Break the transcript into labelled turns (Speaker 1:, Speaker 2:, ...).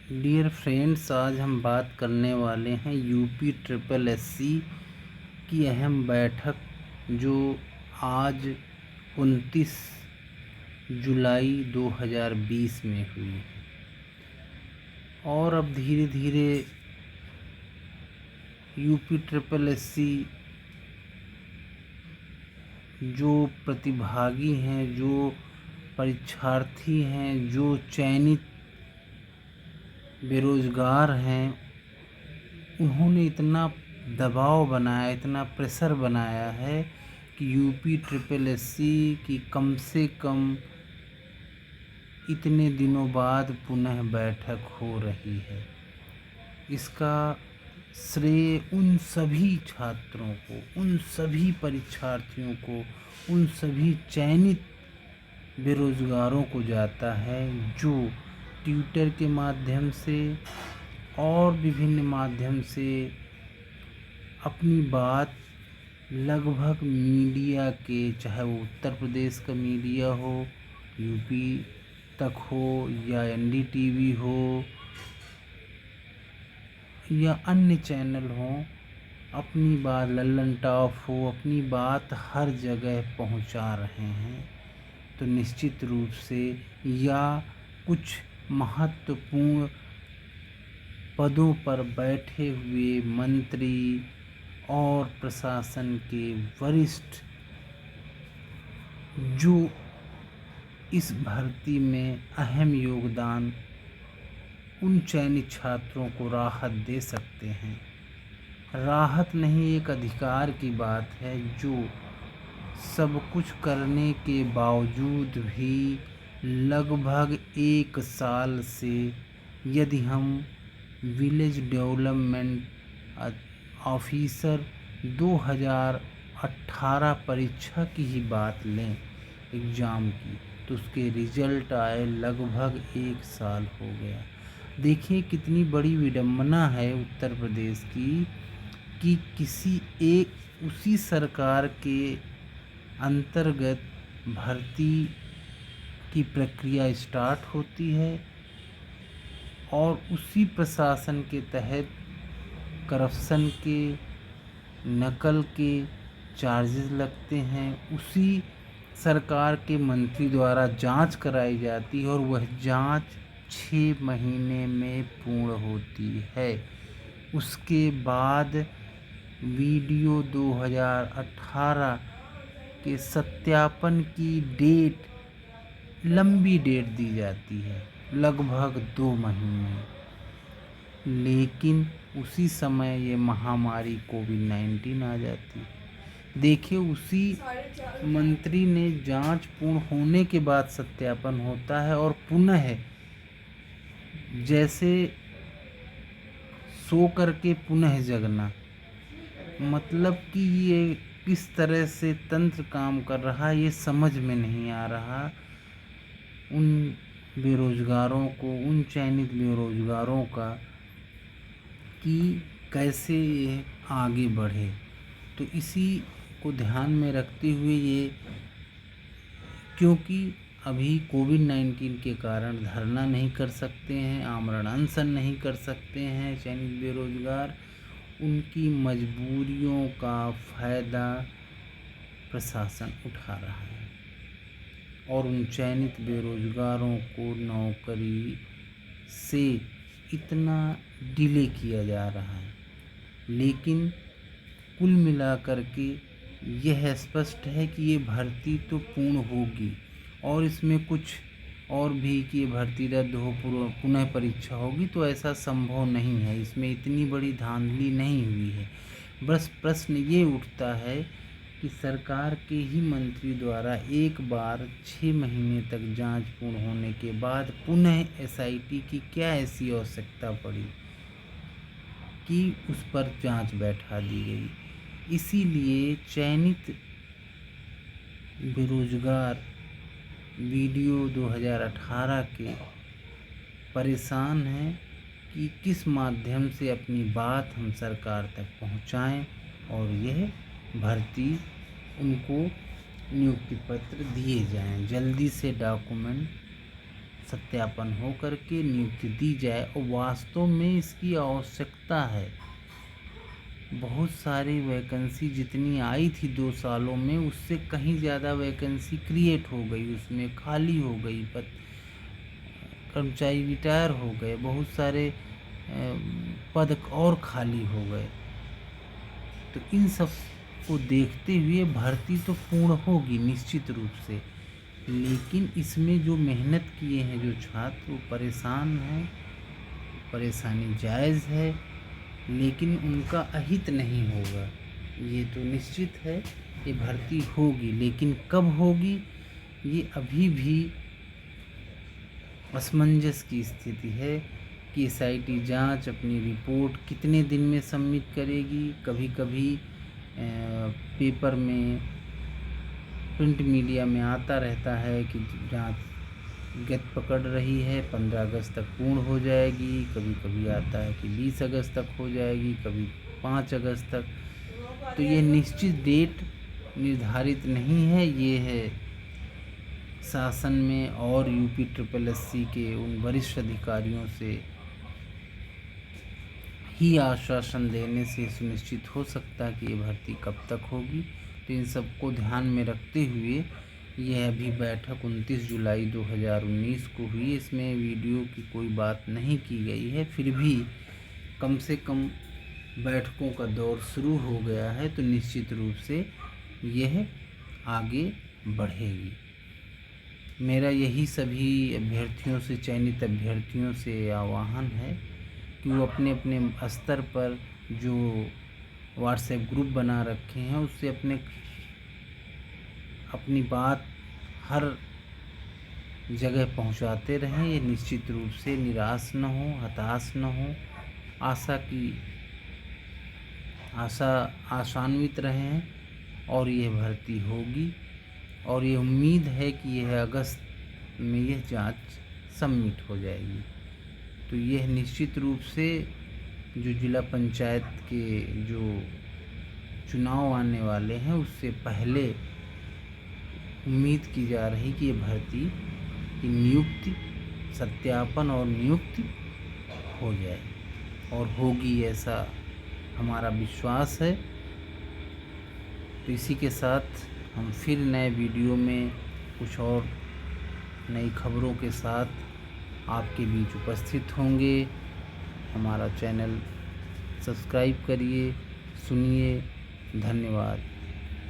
Speaker 1: Dear friends, आज हम बात करने वाले हैं यूपी ट्रिपल एससी की अहम बैठक जो आज 29 जुलाई 2020 में हुई। और अब धीरे धीरे यूपी ट्रिपल एससी जो प्रतिभागी हैं, जो परीक्षार्थी हैं, जो चयनित बेरोज़गार हैं, उन्होंने इतना दबाव बनाया, इतना प्रेशर बनाया है कि यूपी ट्रिपल एससी की कम से कम इतने दिनों बाद पुनः बैठक हो रही है। इसका श्रेय उन सभी छात्रों को, उन सभी परीक्षार्थियों को, उन सभी चयनित बेरोज़गारों को जाता है जो ट्विटर के माध्यम से और विभिन्न माध्यम से अपनी बात लगभग मीडिया के, चाहे वो उत्तर प्रदेश का मीडिया हो, यूपी तक हो, या एनडीटीवी हो, या अन्य चैनल हो, अपनी बात, लल्लन टॉप हो, अपनी बात हर जगह पहुंचा रहे हैं। तो निश्चित रूप से या कुछ महत्वपूर्ण पदों पर बैठे हुए मंत्री और प्रशासन के वरिष्ठ जो इस भर्ती में अहम योगदान उन चयनित छात्रों को राहत दे सकते हैं। राहत नहीं, एक अधिकार की बात है, जो सब कुछ करने के बावजूद भी लगभग 1 साल से, यदि हम विलेज डेवलपमेंट ऑफिसर 2018 परीक्षा की ही बात लें, एग्ज़ाम की, तो उसके रिजल्ट आए लगभग 1 साल हो गया। देखिए कितनी बड़ी विडंबना है उत्तर प्रदेश की कि किसी एक उसी सरकार के अंतर्गत भर्ती की प्रक्रिया स्टार्ट होती है और उसी प्रशासन के तहत करप्शन के, नकल के चार्जेस लगते हैं। उसी सरकार के मंत्री द्वारा जांच कराई जाती है और वह जांच 6 महीने में पूर्ण होती है। उसके बाद वीडियो 2018 के सत्यापन की डेट, लंबी डेट दी जाती है, लगभग 2 महीने। लेकिन उसी समय ये महामारी कोविड-19 आ जाती है। देखिए उसी मंत्री ने जांच पूर्ण होने के बाद सत्यापन होता है और पुनः जैसे सो करके पुनः जगना, मतलब कि ये किस तरह से तंत्र काम कर रहा है ये समझ में नहीं आ रहा। उन बेरोज़गारों को, उन चयनित बेरोज़गारों का, कि कैसे ये आगे बढ़े। तो इसी को ध्यान में रखते हुए ये, क्योंकि अभी कोविड-19 के कारण धरना नहीं कर सकते हैं, आमरण अनशन नहीं कर सकते हैं चयनित बेरोज़गार, उनकी मजबूरियों का फ़ायदा प्रशासन उठा रहा है और उन चयनित बेरोज़गारों को नौकरी से इतना डिले किया जा रहा है। लेकिन कुल मिलाकर के यह स्पष्ट है कि ये भर्ती तो पूर्ण होगी और इसमें कुछ और भी कि ये भर्ती रद्द हो, पुनः परीक्षा होगी, तो ऐसा संभव नहीं है। इसमें इतनी बड़ी धांधली नहीं हुई है। बस प्रश्न ये उठता है कि सरकार के ही मंत्री द्वारा एक बार 6 महीने तक जांच पूर्ण होने के बाद पुनः एसआईटी की क्या ऐसी आवश्यकता पड़ी कि उस पर जांच बैठा दी गई। इसीलिए चयनित बेरोज़गार वीडियो 2018 के परेशान हैं कि किस माध्यम से अपनी बात हम सरकार तक पहुंचाएं और यह भर्ती, उनको नियुक्ति पत्र दिए जाएं, जल्दी से डॉक्यूमेंट सत्यापन हो करके नियुक्ति दी जाए और वास्तव में इसकी आवश्यकता है। बहुत सारी वैकेंसी जितनी आई थी 2 सालों में उससे कहीं ज़्यादा वैकेंसी क्रिएट हो गई, उसमें खाली हो गई, कर्मचारी रिटायर हो गए, बहुत सारे पद और खाली हो गए। तो इन सब को देखते हुए भर्ती तो पूर्ण होगी निश्चित रूप से, लेकिन इसमें जो मेहनत किए हैं जो छात्र वो परेशान हैं, परेशानी जायज़ है, लेकिन उनका अहित नहीं होगा। ये तो निश्चित है ये भर्ती होगी, लेकिन कब होगी ये अभी भी असमंजस की स्थिति है कि SIT जांच अपनी रिपोर्ट कितने दिन में सबमिट करेगी। कभी कभी पेपर में, प्रिंट मीडिया में आता रहता है कि जांच गति पकड़ रही है, 15 अगस्त तक पूर्ण हो जाएगी। कभी कभी आता है कि 20 अगस्त तक हो जाएगी, कभी 5 अगस्त तक। तो ये निश्चित डेट निर्धारित नहीं है। ये है शासन में और UP-SSSC के उन वरिष्ठ अधिकारियों से ही आश्वासन देने से सुनिश्चित हो सकता है कि ये भर्ती कब तक होगी। तो इन सबको ध्यान में रखते हुए यह अभी बैठक 29 जुलाई 2019 को हुई। इसमें वीडियो की कोई बात नहीं की गई है, फिर भी कम से कम बैठकों का दौर शुरू हो गया है, तो निश्चित रूप से यह आगे बढ़ेगी। मेरा यही सभी अभ्यर्थियों से, चयनित अभ्यर्थियों से आह्वान है कि वो अपने अपने स्तर पर जो व्हाट्सएप ग्रुप बना रखे हैं उससे अपनी बात हर जगह पहुंचाते रहें। ये निश्चित रूप से निराश न हो, हताश न हो, आशान्वित रहें और यह भर्ती होगी। और ये उम्मीद है कि यह अगस्त में यह जांच सबमिट हो जाएगी। तो यह निश्चित रूप से जो जिला पंचायत के जो चुनाव आने वाले हैं उससे पहले उम्मीद की जा रही कि ये भर्ती की नियुक्ति, सत्यापन और नियुक्ति हो जाए और होगी, ऐसा हमारा विश्वास है। तो इसी के साथ हम फिर नए वीडियो में कुछ और नई खबरों के साथ आपके बीच उपस्थित होंगे। हमारा चैनल सब्सक्राइब करिए, सुनिए। धन्यवाद।